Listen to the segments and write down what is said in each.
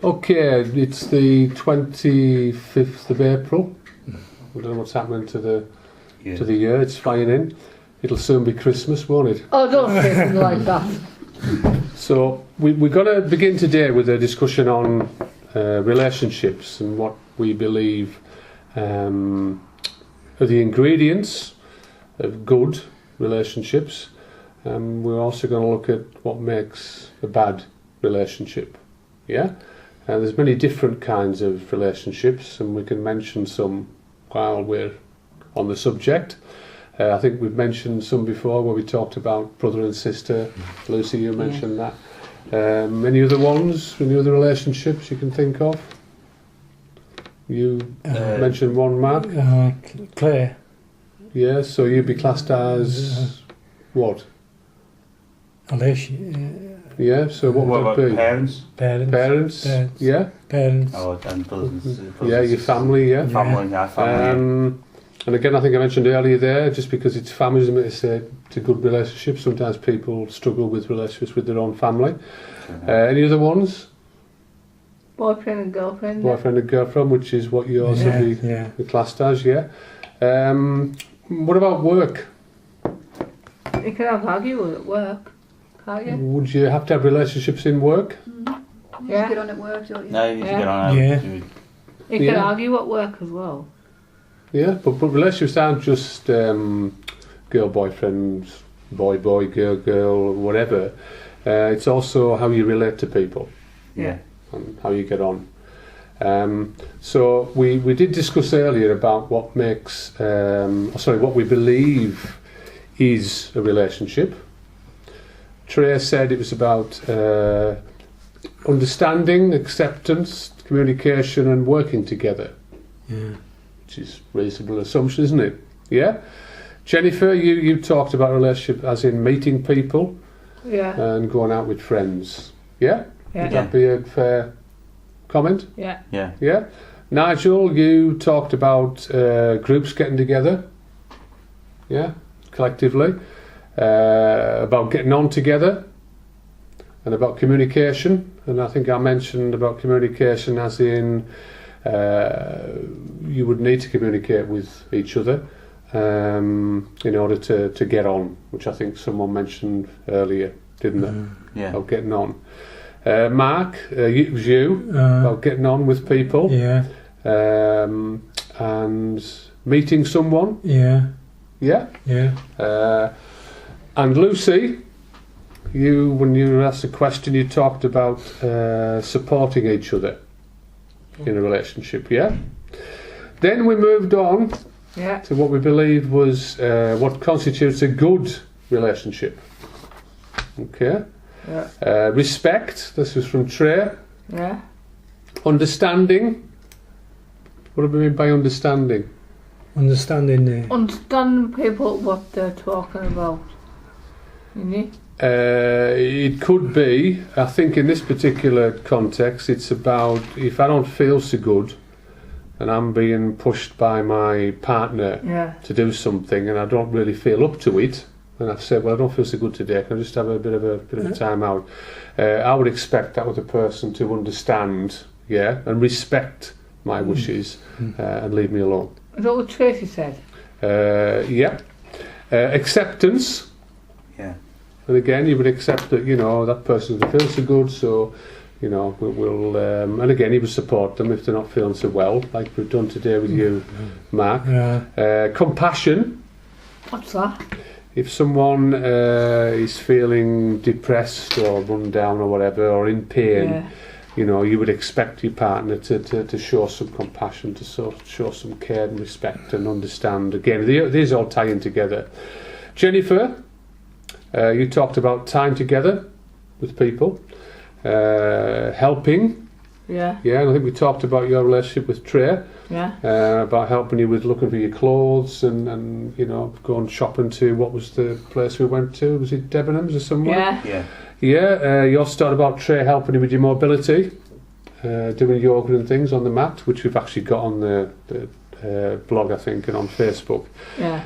Okay, it's the 25th of April. I don't know what's happening to the year. It's flying in. It'll soon be Christmas, won't it? Oh, don't say something like that. So we're going to begin today with a discussion on relationships and what we believe are the ingredients of good relationships. We're also going to look at what makes a bad relationship. Yeah? There's many different kinds of relationships, and we can mention some while we're on the subject. I think we've mentioned some before where we talked about brother and sister. Lucy, you mentioned that. Any other ones? Any other relationships you can think of? You mentioned one, Mark. Claire. Yeah, so you'd be classed as what? Alicia. Yeah, so what would it be? Parents? Parents? Yeah? Parents. Oh, and brothers. Yeah, your family, yeah? Family, yeah, family. And again, I think I mentioned earlier there, just because it's family doesn't mean to say it's a good relationship. Sometimes people struggle with relationships with their own family. Any other ones? Boyfriend and girlfriend. Boyfriend and girlfriend, which is what yours would be classed as, yeah. What about work? You can have argument at work, can't you? Would you have to have relationships in work? You get on at work, don't you? No, you need to get on out. Yeah. You can argue at work as well. Yeah, but relationships aren't just girl-boyfriend, boy-boy, girl-girl, whatever. It's also how you relate to people. Yeah. And how you get on. So we did discuss earlier about what makes, what we believe is a relationship. Trey said it was about understanding, acceptance, communication and working together. Yeah. Which is a reasonable assumption, isn't it? Yeah? Jennifer, you talked about relationship as in meeting people and going out with friends. Yeah? Would that be a fair comment? Yeah. Yeah. Yeah? Nigel, you talked about groups getting together. Yeah? Collectively. About getting on together. And about communication. And I think I mentioned about communication as in you would need to communicate with each other in order to get on, which I think someone mentioned earlier, didn't they? Yeah. About getting on. Mark, it was you about getting on with people. Yeah. And meeting someone. Yeah. Yeah. Yeah. And Lucy, when you were asked a question, you talked about supporting each other in a relationship. Yeah. Then we moved on to what we believe was what constitutes a good relationship. Okay. Yeah. Respect. This was from Trey. Yeah. Understanding. What do we mean by understanding? Understanding. Understand people what they're talking about. You know? It could be. I think in this particular context, it's about if I don't feel so good, and I'm being pushed by my partner to do something, and I don't really feel up to it. And I've said, well, I don't feel so good today. Can I just have a bit of a time out? I would expect that other person to understand, and respect my wishes and leave me alone. Is that what Tracy said? Acceptance. Yeah. And again, you would accept that that person doesn't feel so good, so we'll. And again, you would support them if they're not feeling so well, like we've done today with you, Mark. Compassion. What's that? If someone is feeling depressed or run down or whatever, or in pain, you would expect your partner to show some compassion, to show some care and respect and understand. Again, these all tie in together. Jennifer, you talked about time together with people, helping. Yeah. Yeah, and I think we talked about your relationship with Trey. Yeah. About helping you with looking for your clothes and going shopping to, what was the place we went to? Was it Debenhams or somewhere? Yeah. Yeah. Yeah, you also talked about Trey helping you with your mobility, doing yoga and things on the mat, which we've actually got on the blog, I think, and on Facebook. Yeah.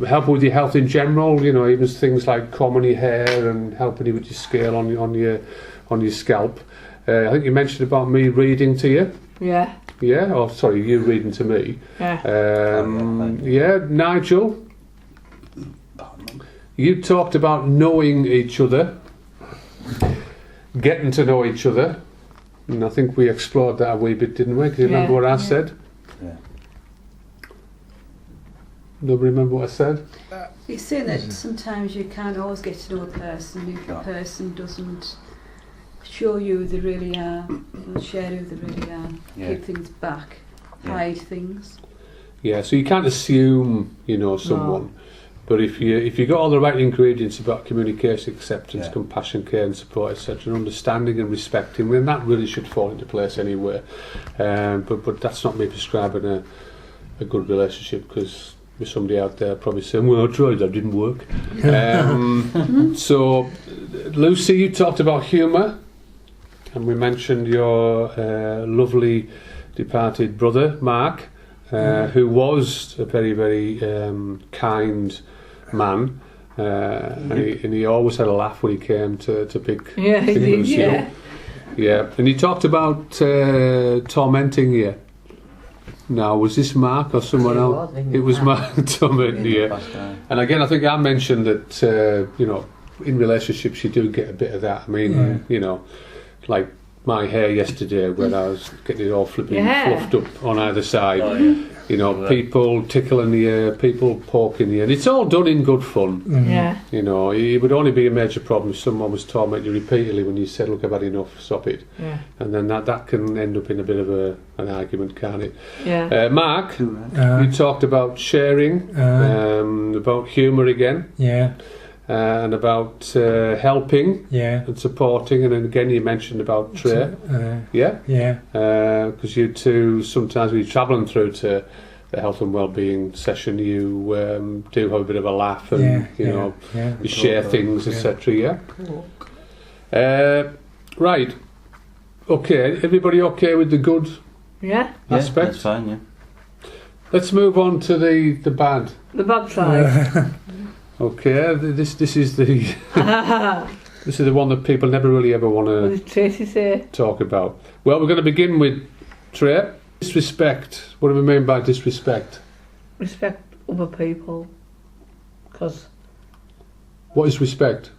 Helping with your health in general, even things like combing your hair and helping you with your scale on your scalp. I think you mentioned about me reading to you. Yeah, Yeah, or sorry, you reading to me. yeah. Yeah, Nigel, you talked about knowing each other, getting to know each other, and I think we explored that a wee bit, didn't we? Can you remember what I said? Yeah. Nobody remember what I said? You're saying that sometimes you can't always get to know a person if the person doesn't show you who they really are, or share who they really are, Yeah. keep things back, Yeah. hide things. Yeah, so you can't assume you know someone, but if you got all the right ingredients about communication, acceptance, Yeah. compassion, care, and support, etc., and understanding and respecting, then that really should fall into place anyway. But that's not me prescribing a good relationship, because there's somebody out there probably saying, "Well, I tried, that didn't work." So, Lucy, you talked about humour, and we mentioned your lovely departed brother, Mark. Who was a very, very kind man, and he always had a laugh when he came to pick Yeah, he pick did, Lucy yeah. up. Yeah, and he talked about tormenting you. Now, was this Mark or someone else? It was Mark tormenting you. And again, I think I mentioned that you know, in relationships you do get a bit of that. I mean, you know, like my hair yesterday when I was getting it all flipping fluffed up on either side. Oh, yeah. You know, people tickling the ear, people poking the ear. And it's all done in good fun. Yeah. You know, it would only be a major problem if someone was tormenting you repeatedly when you said, "Look, I've had enough, stop it." Yeah. And then that can end up in a bit of an argument, can't it? Yeah. Mark, you talked about sharing, about humour again, yeah, and about helping yeah, and supporting, and then again you mentioned about Trey. Yeah? yeah, Because you two, sometimes when you're travelling through to the health and wellbeing session, you do have a bit of a laugh and, yeah, you know, yeah. you share things, Yeah. etc. Yeah? Right. Okay, everybody okay with the good Yeah. aspect? That's fine, yeah. Let's move on to the bad. The bad side. Okay, this is the this is the one that people never really ever want What to did Tracy say? talk about. Well, we're going to begin with Trey. Disrespect. What do we mean by disrespect? Respect other people. Because What is respect?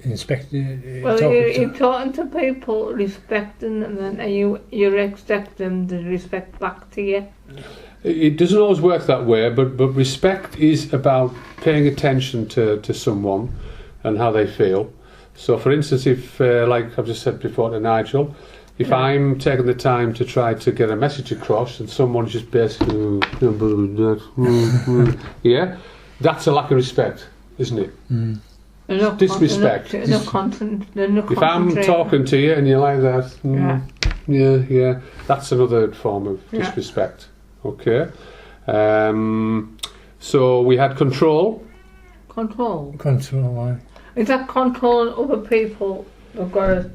Inspect. well, you're talking to people, respecting them, and you expect them to respect back to you. It doesn't always work that way, but respect is about paying attention to someone and how they feel. So, for instance, if, like I've just said before to Nigel, if I'm taking the time to try to get a message across and someone's just basically, yeah, that's a lack of respect, isn't it? Disrespect. If If I'm talking to you and you're like that, yeah, that's another form of disrespect. Okay. So we had control. Control. Control. Is that controlling other people? They've got to.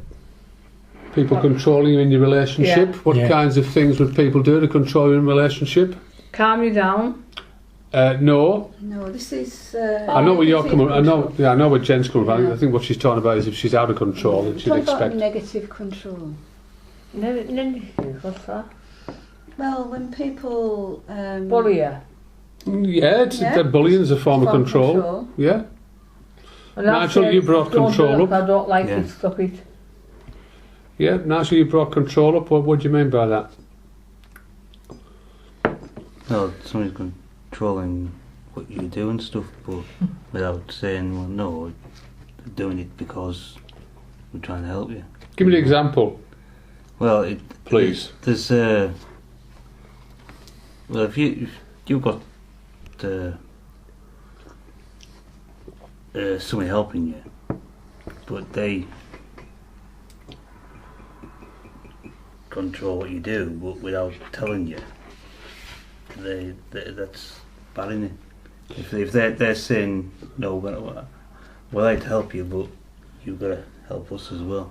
People controlling you in your relationship. Yeah. What kinds of things would people do to control you in a relationship? Calm you down. No. No, this is. I know where you're coming. I know where Jen's coming from. I think what she's talking about is if she's out of control, then she'd Talk about expect. negative control. What's that? Well, when people Bully you. Yeah, bullying's a form of control. Yeah. And Nigel, you brought control up. I don't like Yeah. it, stop it. Yeah, Nigel, you brought control up. What do you mean by that? No, somebody's controlling what you do and stuff, but without saying, well, no, we're doing it because we're trying to help you. Give me an example, Well, please. There's well, if you've got somebody helping you, but they control what you do, but without telling you, that's bad, isn't it? If they're saying no, we're like to help you, but you've got to help us as well.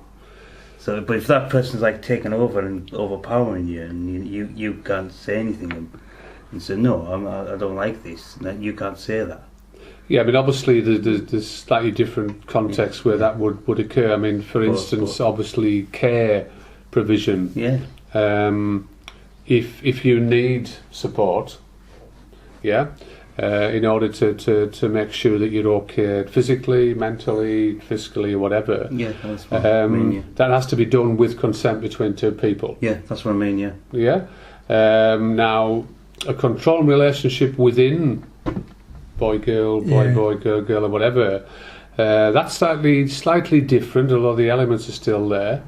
So, but if that person's like taking over and overpowering you, and you can't say anything and say no, I don't like this, and you can't say that. Yeah, I mean, obviously there's slightly different contexts where that would occur. I mean, for instance, obviously care provision. Yeah. If you need support, yeah, in order to make sure that you're okay physically, mentally, fiscally, whatever, Yeah, that's what I mean, yeah. that has to be done with consent between two people. Yeah, that's what I mean, yeah. Yeah. Now, a control relationship within boy girl, girl girl, or whatever, that's slightly different, although the elements are still there.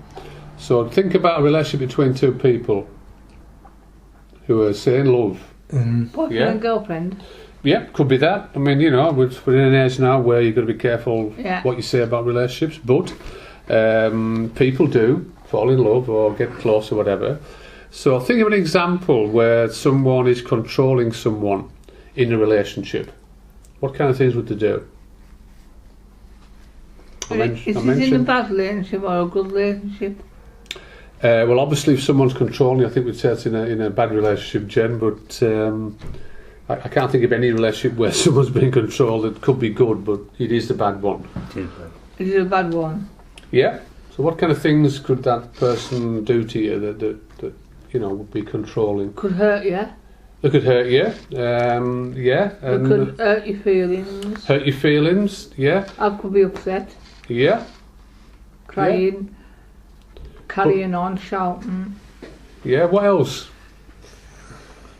So think about a relationship between two people who are say in love. Boyfriend Yeah. and girlfriend. Yeah, could be that. I mean, you know, we're in an age now where you've got to be careful Yeah. what you say about relationships, but people do fall in love or get close or whatever. So think of an example where someone is controlling someone in a relationship. What kind of things would they do? Is it in a bad relationship or a good relationship? Well, obviously, if someone's controlling, I think we'd say it's in a bad relationship, Jen. But I can't think of any relationship where someone's being controlled. It could be good, but it is the bad one. Is it a bad one? Yeah. So, what kind of things could that person do to you that you know would be controlling? Could hurt you. They could hurt you. Yeah. It And could hurt your feelings. hurt your feelings. Yeah. I could be upset, Yeah. crying, carrying on, shouting. Yeah. What else?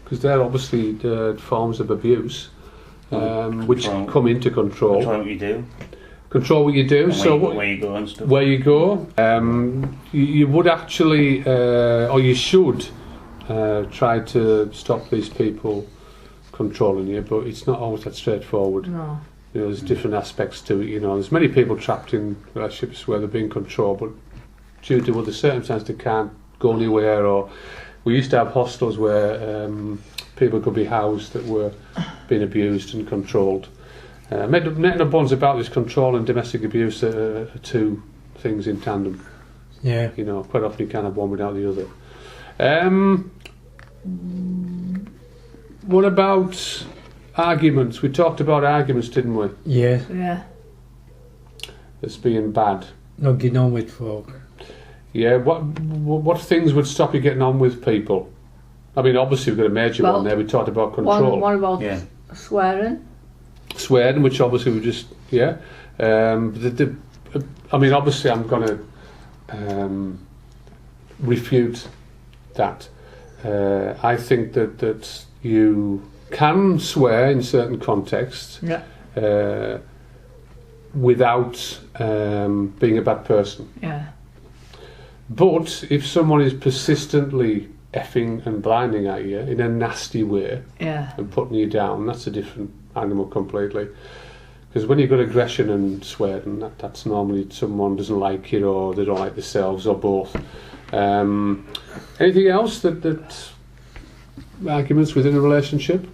Because they're obviously forms of abuse, which Control. come into control. Control what you do. Control what you do. And So where you go and stuff. where you go, you would actually, or you should, try to stop these people controlling you. But it's not always that straightforward. No. You know, there's different aspects to it. You know, there's many people trapped in relationships where they're being controlled, but due to other circumstances, they can't go anywhere. Or we used to have hostels where people could be housed that were being abused and controlled. Net no bonds about this, control and domestic abuse are two things in tandem. Yeah. You know, quite often you can't have one without the other. What about arguments? We talked about arguments, didn't we? Yeah. Yeah. As being bad. Not getting on with folk. Yeah. What things would stop you getting on with people? I mean, obviously we've got a major Well, one there. We talked about control. One about Yeah. swearing. Swearing, which obviously we just I mean, obviously I'm going to refute that. I think that you can swear in certain contexts Yeah. without being a bad person. Yeah. But if someone is persistently effing and blinding at you in a nasty way Yeah. and putting you down, that's a different animal completely. Because when you've got aggression and swearing, that's normally someone doesn't like you or they don't like themselves or both. Anything else that arguments within a relationship?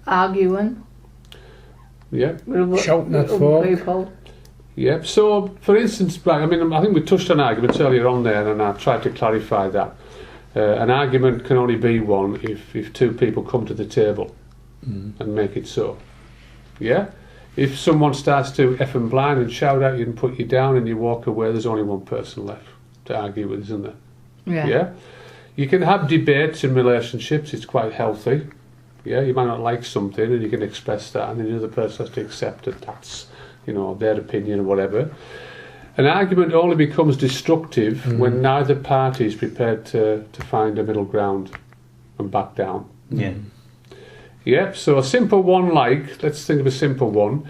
Arguing. Yeah. Shouting at with folk. people. Yeah. So, for instance, right, I mean, I think we touched on arguments earlier on there, and I tried to clarify that. An argument can only be one if two people come to the table and make it so. Yeah? If someone starts to F and blind and shout at you and put you down and you walk away, there's only one person left to argue with, isn't there? Yeah. Yeah? You can have debates in relationships, it's quite healthy. Yeah, you might not like something and you can express that, and then the other person has to accept that that's, you know, their opinion or whatever. An argument only becomes destructive when neither party is prepared to find a middle ground and back down. Yeah. Yeah, so a simple one, like, let's think of a simple one.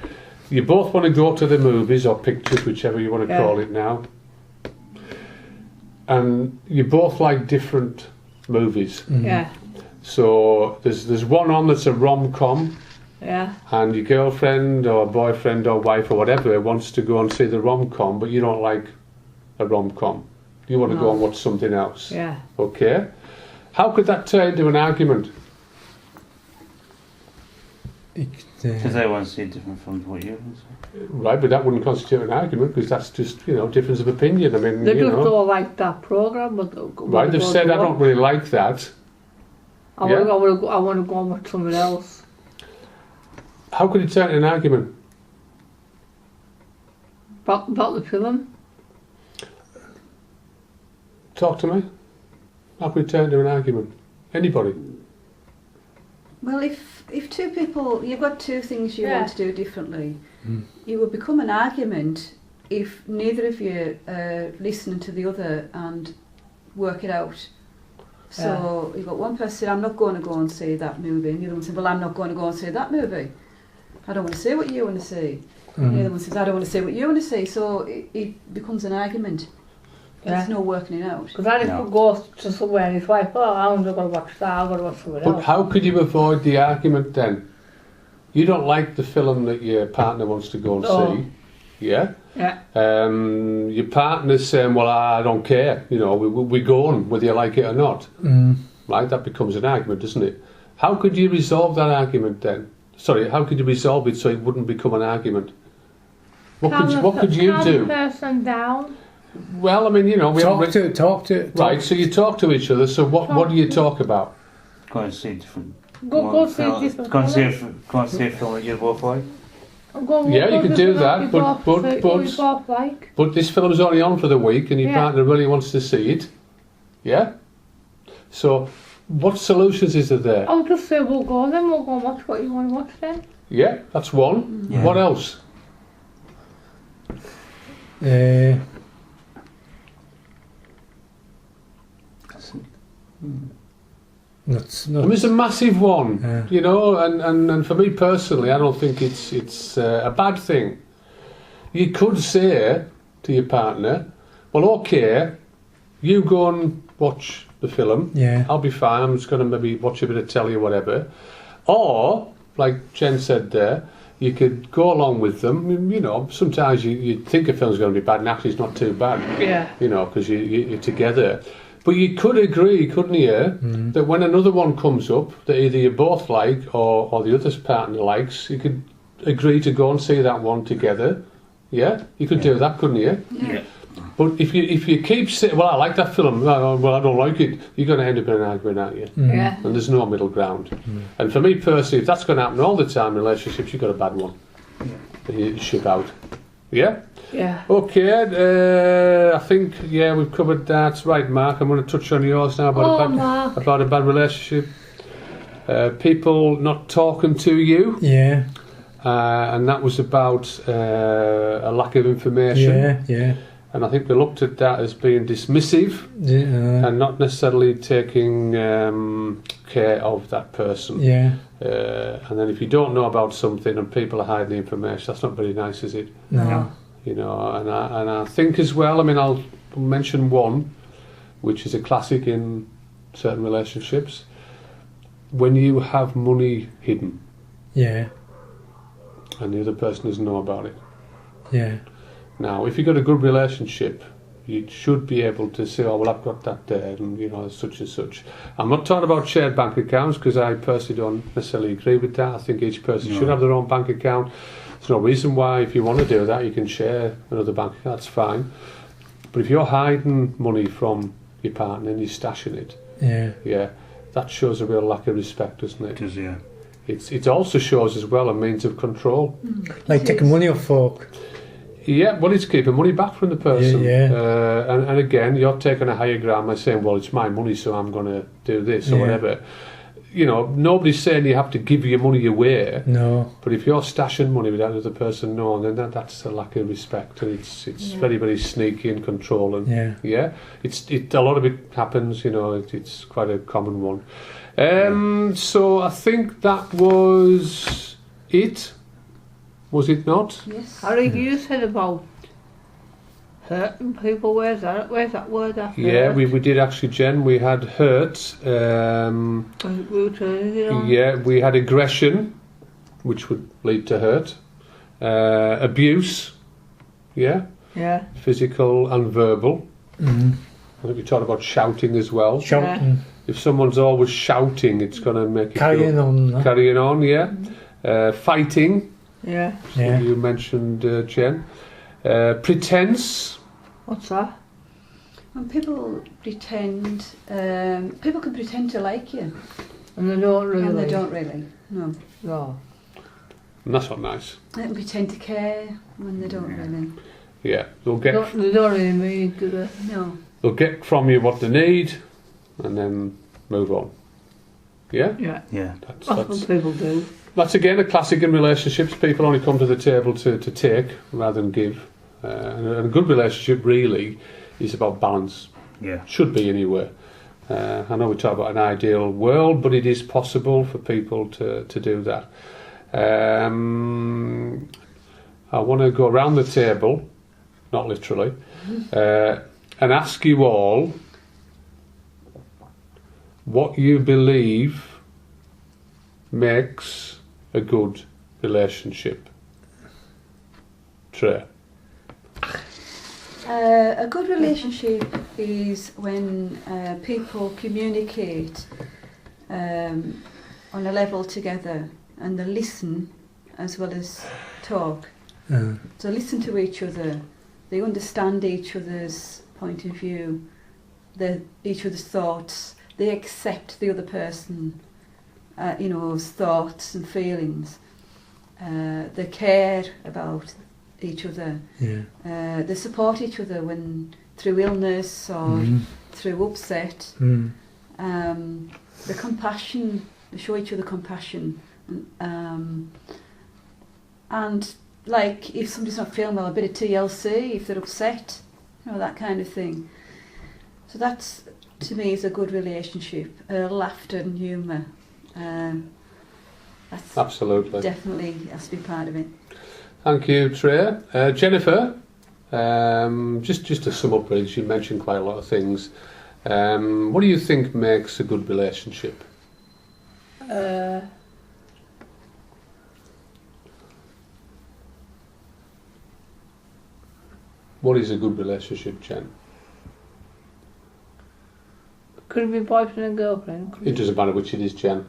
You both want to go to the movies or pictures, whichever you want to call it now. And you both like different movies. Yeah. So there's one on that's a rom-com, Yeah. and your girlfriend or boyfriend or wife or whatever wants to go and see the rom-com, but you don't like a rom-com. You want to go and watch something else. Yeah. Okay? How could that turn into an argument? Because they want to see different from what you want to see. Right, but that wouldn't constitute an argument because that's just, you know, difference of opinion. I mean, They you just know. don't like that program, but Right, they've said I don't really like that. I want to go and watch something else. How could it turn into an argument? About the film? Talk to me. How can we turn to an argument? Anybody? Well, if two people, you've got two things you Yeah. want to do differently, Mm. it would become an argument if neither of you are listening to the other and work it out. So you've got one person saying, I'm not going to go and see that movie, and the other one saying, well, I'm not going to go and see that movie. I don't want to say what you want to see. And the other one says, I don't want to say what you want to see. So it becomes an argument. There's no working it out. Because I No. could go to somewhere and his wife, oh, I'm not going to watch that, I'm going to watch something But else. how could you avoid the argument then? You don't like the film that your partner wants to go and No. see, yeah? Yeah. Your partner's saying, well, I don't care, you know, we're going whether you like it or not, Mm. right? That becomes an argument, doesn't it? How could you resolve that argument then? Sorry, how could you resolve it so it wouldn't become an argument? What could you calm do? the person down. Well, I mean, you know, we Talk haven't... to. Right, so you talk to each other, so what do you talk about? Go and see different. Go see different Go and see films. go and see a film that you both like. Yeah, you could do that, but like. But this film's only on for the week and your Yeah. partner really wants to see it. Yeah? So, what solutions is there? I'll just say we'll go and watch what you want to watch then. Yeah, that's one. Yeah. What else? Not. I mean, it's a massive one, Yeah. you know, and for me personally, I don't think it's a bad thing. You could say to your partner, well, okay, you go and watch the film. Yeah. I'll be fine. I'm just going to maybe watch a bit of telly or whatever. Or, like Jen said there, you could go along with them. You know, sometimes you think a film's going to be bad, and actually it's not too bad. Yeah. You know, because you're together. But you could agree, couldn't you, that when another one comes up that either you both like or the other partner likes, you could agree to go and see that one together. Yeah, you could do that, couldn't you? Yeah. But if you keep saying, well, I like that film, well, I don't like it, you're going to end up in an argument, aren't you? Yeah. And there's no middle ground. And for me personally, if that's going to happen all the time in relationships, you've got a bad one. You ship out. Yeah? Yeah. Okay, I think, yeah, we've covered that. Right, Mark, I'm going to touch on yours now Mark. about a bad relationship. People not talking to you. Yeah. And that was about a lack of information. Yeah. And I think we looked at that as being dismissive Yeah. and not necessarily taking care of that person. Yeah. And then if you don't know about something and people are hiding the information, that's not very nice, is it? No. You know, and I think as well, I mean, I'll mention one, which is a classic in certain relationships. When you have money hidden Yeah. and the other person doesn't know about it. Yeah. Now, if you've got a good relationship, you should be able to say, oh, well, I've got that there, and, you know, such and such. I'm not talking about shared bank accounts, because I personally don't necessarily agree with that. I think each person should have their own bank account. There's no reason why, if you want to do that, you can share another bank account, that's fine. But if you're hiding money from your partner and you're stashing it, Yeah. that shows a real lack of respect, doesn't it? It is, yeah. It also shows as well a means of control. Like taking money off folk. Yeah, well, it's keeping money back from the person. Yeah. And again, you're taking a higher ground by saying, well, it's my money, so I'm going to do this or Yeah. whatever. You know, nobody's saying you have to give your money away, No. but if you're stashing money without the other person knowing, then that's a lack of respect, and it's very, very sneaky and controlling. Yeah. Yeah, a lot of it happens, you know, it's quite a common one. So I think that was it. Was it not? Yes. Harry, you said about hurting people. Where's that word after? Yeah, we did actually, Jen. We had hurt. Yeah, we had aggression, which would lead to hurt. Abuse. Yeah, Yeah. physical and verbal. Mm. I think we talked about shouting as well. Shouting. If someone's always shouting, it's going to make you Carrying on. carrying on. Yeah, fighting. Yeah. Yeah. You mentioned, Jen. Pretense. What's that? When people pretend, people can pretend to like you, And they don't really. and they don't really. No. No. And that's not nice. They can pretend to care when they don't really. Yeah, they'll get They don't really mean, do they? No. they'll get from you what they need, and then move on. Yeah, Yeah. Yeah. that's That's what people do. that's again a classic in relationships. People only come to the table to take rather than give. And a good relationship really is about balance. Yeah. Should be anyway. I know we talk about an ideal world, but it is possible for people to do that. I want to go around the table, not literally, and ask you all what you believe makes a good relationship. Trey. A good relationship is when people communicate on a level together and they listen as well as talk. So listen to each other, they understand each other's point of view, each other's thoughts, they accept the other person, thoughts and feelings. They care about each other. Yeah. They support each other when through illness or through upset. The compassion, they show each other compassion. And like if somebody's not feeling well, a bit of TLC, if they're upset, that kind of thing. So that's, to me, is a good relationship. Laughter and humour. That's Absolutely. definitely has to be part of it. Thank you, Trey. Jennifer, just to sum up, really, you mentioned quite a lot of things. What do you think makes a good relationship? What is a good relationship, Jen? Could it be boyfriend and girlfriend? Could It doesn't matter which it is, Jen.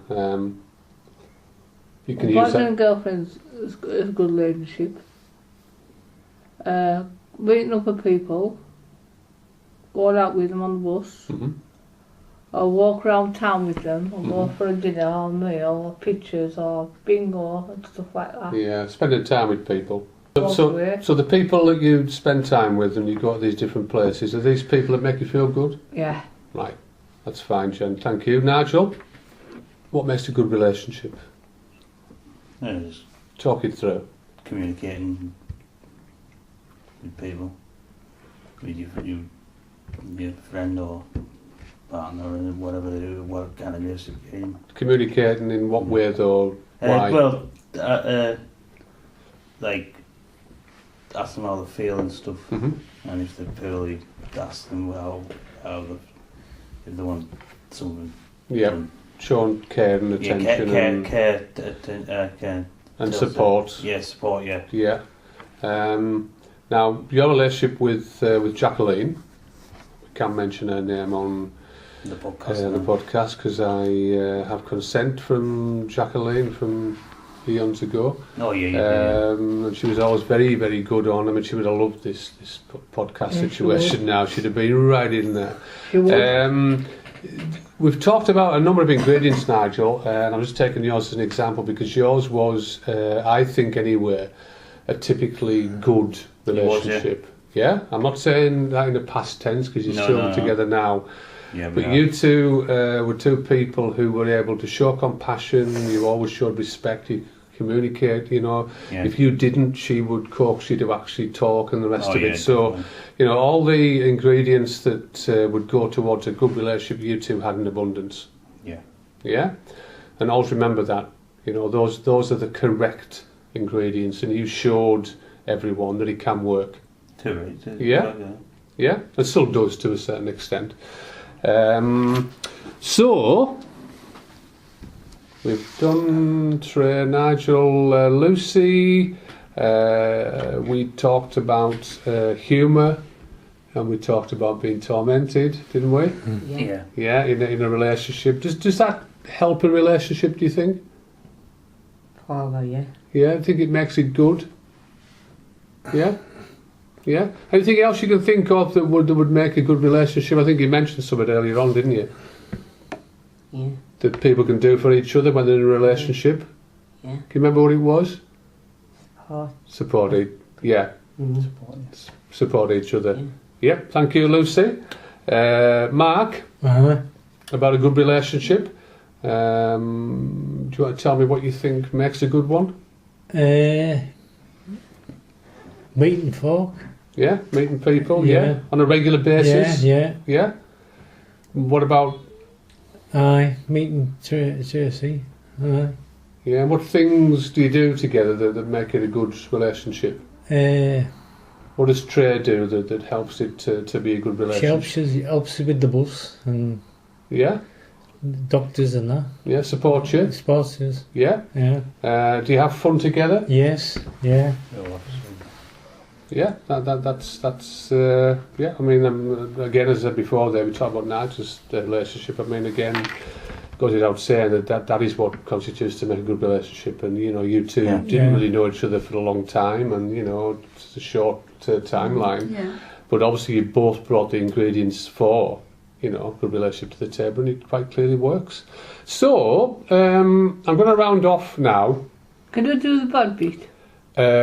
You can use boyfriend that. and girlfriend is a good relationship. Meeting up with people, going out with them on the bus, Mhm. or walk around town with them, or go Mhm. for a dinner or meal, or pictures, or bingo, and stuff like that. Yeah, spending time with people. Walk So, away. so the people that you spend time with and you go to these different places, are these people that make you feel good? Yeah. Right, that's fine, Jen. Thank you. Nigel, what makes a good relationship? Just Talk it through. communicating with people, with your friend or partner or whatever they do, what kind of relationship you're in. Communicating in what way though? Why? Like ask them how they feel and stuff, Mhm. and if they're poorly, ask them if they want something. Yeah, done. showing care and Yeah, attention care, and support. Yeah, support. Yeah. Yeah. Now, your relationship with Jacqueline, we can't mention her name on The podcast. the podcast because I have consent from Jacqueline from eons ago. Oh yeah. And she was always very, very good on them, and she would have loved this podcast Yeah, she situation now. She'd have been right in there. She would. We've talked about a number of ingredients, Nigel, and I'm just taking yours as an example because yours was, I think anyway, a typically good relationship. Yeah? I'm not saying that in the past tense because you're still together now. Yeah, But you two were two people who were able to show compassion, you always showed respect, you communicate, Yeah. If you didn't, she would coax you to actually talk and the rest of yeah, it. So, definitely. all the ingredients that would go towards a good relationship, you two had in abundance. Yeah. Yeah? And always remember that. Those are the correct ingredients, and you showed everyone that it can work. Yeah. Yeah? It still does to a certain extent. So, we've done Trey, Nigel, Lucy. We talked about humour, and we talked about being tormented, didn't we? Yeah. Yeah, in a relationship. Does that help a relationship, do you think? Oh, yeah. Yeah, I think it makes it good. Yeah? Yeah? Anything else you can think of that would make a good relationship? I think you mentioned some of it earlier on, didn't you? Yeah. That people can do for each other when they're in a relationship. Yeah. Can you remember what it was? Hot. Supported. Yeah. Mm-hmm. support each other. Yep, thank you, Lucy. Mark, Uh-huh. about a good relationship. Do you want to tell me what you think makes a good one? Meeting folk. Yeah, meeting people, Yeah. on a regular basis. Yeah. Yeah? What about, Aye, meeting Tracy. Aye. yeah, what things do you do together that make it a good relationship? What does Trey do that helps it to be a good She relationship? helps us with the bus and Yeah? doctors and that. Yeah, support you? Sponsors. Yeah? Yeah. Do you have fun together? Yes. Yeah. Yeah, that's yeah. I mean, again, as I said before, there we talked about Nigel relationship. I mean, again, goes without saying that is what constitutes to make a good relationship. And you know, you two Yeah. didn't Yeah. really know each other for a long time, and you know, it's a short timeline. Yeah. But obviously, you both brought the ingredients for you know a good relationship to the table, and it quite clearly works. So I'm going to round off now. Can you do the bad beat?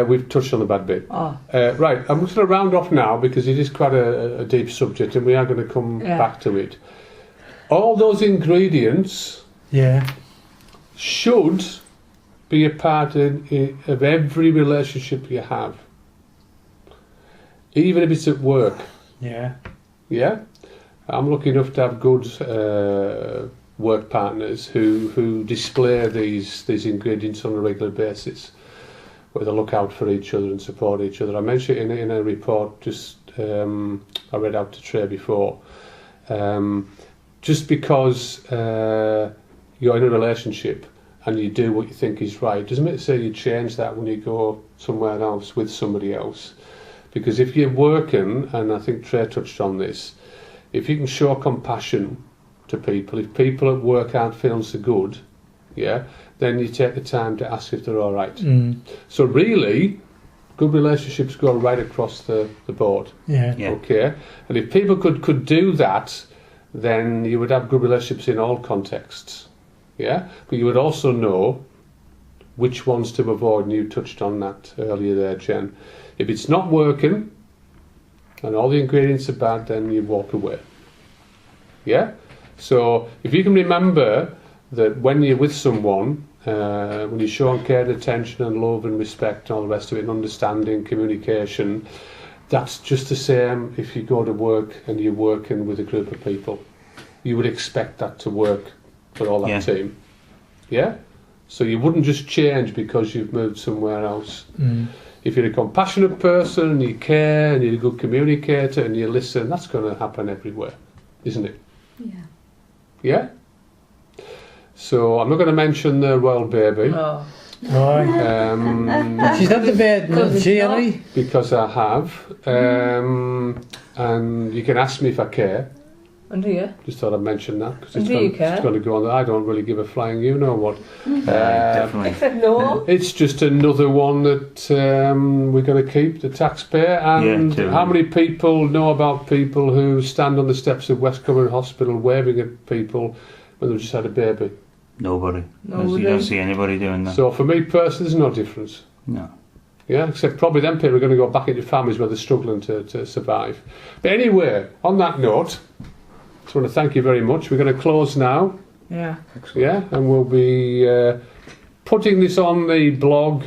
We've touched on the bad bit. Oh, Right, I'm just going to round off now because it is quite a deep subject and we are going to come Yeah. back to it. All those ingredients Yeah. should be a part of every relationship you have, even if it's at work. Yeah. Yeah? I'm lucky enough to have good work partners who display these ingredients on a regular basis, where they look out for each other and support each other. I mentioned it in a report just I read out to Trey before. Just because you're in a relationship and you do what you think is right doesn't mean to say you change that when you go somewhere else with somebody else. Because if you're working, and I think Trey touched on this, if you can show compassion to people, if people at work aren't feeling so good, yeah, then you take the time to ask if they're all right. Mm. So really, good relationships go right across the board. Yeah. Yeah. Okay, and if people could do that, then you would have good relationships in all contexts. Yeah, but you would also know which ones to avoid, and you touched on that earlier there, Jen. If it's not working and all the ingredients are bad, then you walk away. Yeah, so if you can remember that when you're with someone, when you show care and attention and love and respect and all the rest of it, and understanding, communication, that's just the same if you go to work and you're working with a group of people. You would expect that to work for all that Yeah. team. Yeah? So you wouldn't just change because you've moved somewhere else. Mm. If you're a compassionate person and you care and you're a good communicator and you listen, that's going to happen everywhere, isn't it? Yeah. Yeah? So I'm not going to mention the royal baby no. Aye. She's not the bed, Because not it's she, not. Ellie? because I have. And you can ask me if I care. And here? Just thought I'd mention that because Do you care? it's going to go on. I don't really give a flying you know what. Definitely. I said no. It's just another one that we're going to keep, the taxpayer. And Yeah, too. how many people know about people who stand on the steps of West Cumberland Hospital waving at people when they've just had a baby? Nobody. Nobody. You don't see anybody doing that. So for me personally, there's no difference. No. Yeah, except probably them people are going to go back into families where they're struggling to survive. But anyway, on that note, I just want to thank you very much. We're going to close now. Yeah. Yeah, and we'll be putting this on the blog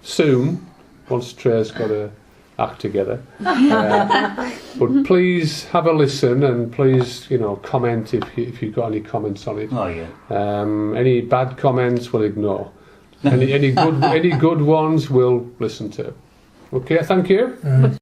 soon, once Trey's got a act together. But please have a listen and please, comment if you've got any comments on it. Oh yeah. Any bad comments we'll ignore. Any good ones we'll listen to. Okay, thank you.